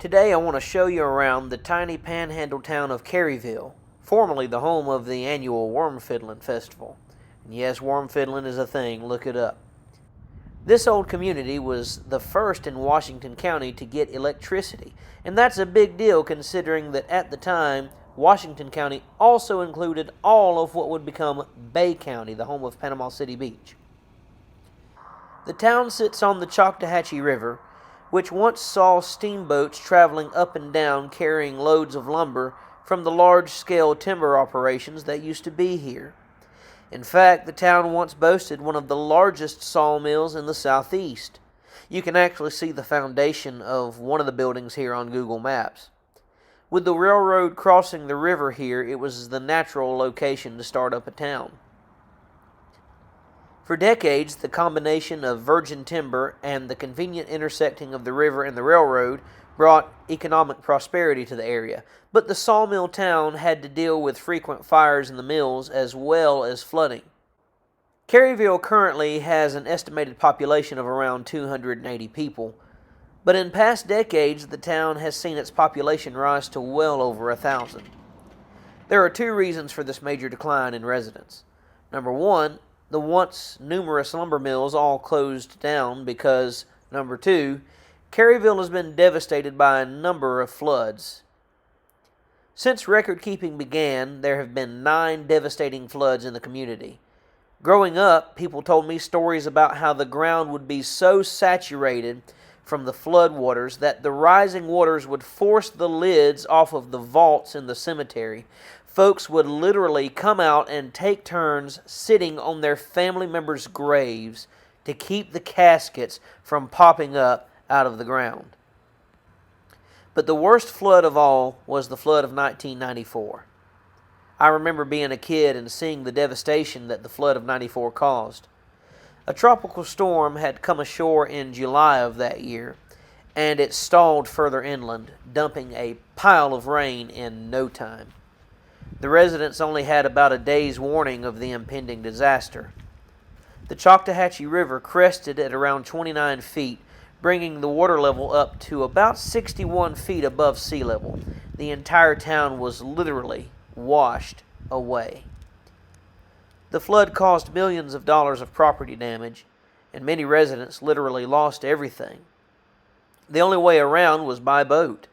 Today I want to show you around the tiny panhandle town of Caryville, formerly the home of the annual Worm Fiddling Festival. And yes, worm fiddling is a thing, look it up. This old community was the first in Washington County to get electricity, and that's a big deal considering that at the time, Washington County also included all of what would become Bay County, the home of Panama City Beach. The town sits on the Choctawhatchee River, which once saw steamboats traveling up and down carrying loads of lumber from the large-scale timber operations that used to be here. In fact, the town once boasted one of the largest sawmills in the southeast. You can actually see the foundation of one of the buildings here on Google Maps. With the railroad crossing the river here, it was the natural location to start up a town. For decades, the combination of virgin timber and the convenient intersecting of the river and the railroad brought economic prosperity to the area, but the sawmill town had to deal with frequent fires in the mills as well as flooding. Caryville currently has an estimated population of around 280 people, but in past decades the town has seen its population rise to well over 1,000. There are two reasons for this major decline in residents. Number one, the once numerous lumber mills all closed down because, number two, Caryville has been devastated by a number of floods. Since record-keeping began, there have been 9 devastating floods in the community. Growing up, people told me stories about how the ground would be so saturated from the flood waters that the rising waters would force the lids off of the vaults in the cemetery. Folks would literally come out and take turns sitting on their family members' graves to keep the caskets from popping up out of the ground. But the worst flood of all was the flood of 1994. I remember being a kid and seeing the devastation that the flood of '94 caused. A tropical storm had come ashore in July of that year, and it stalled further inland, dumping a pile of rain in no time. The residents only had about a day's warning of the impending disaster. The Choctawhatchee River crested at around 29 feet, bringing the water level up to about 61 feet above sea level. The entire town was literally washed away. The flood caused millions of dollars of property damage, and many residents literally lost everything. The only way around was by boat.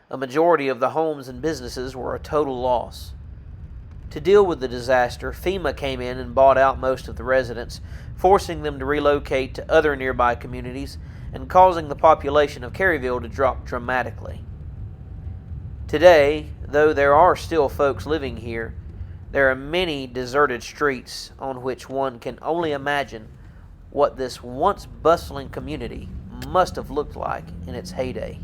A majority of the homes and businesses were a total loss. To deal with the disaster, FEMA came in and bought out most of the residents, forcing them to relocate to other nearby communities and causing the population of Caryville to drop dramatically. Today, though there are still folks living here, there are many deserted streets on which one can only imagine what this once bustling community must have looked like in its heyday.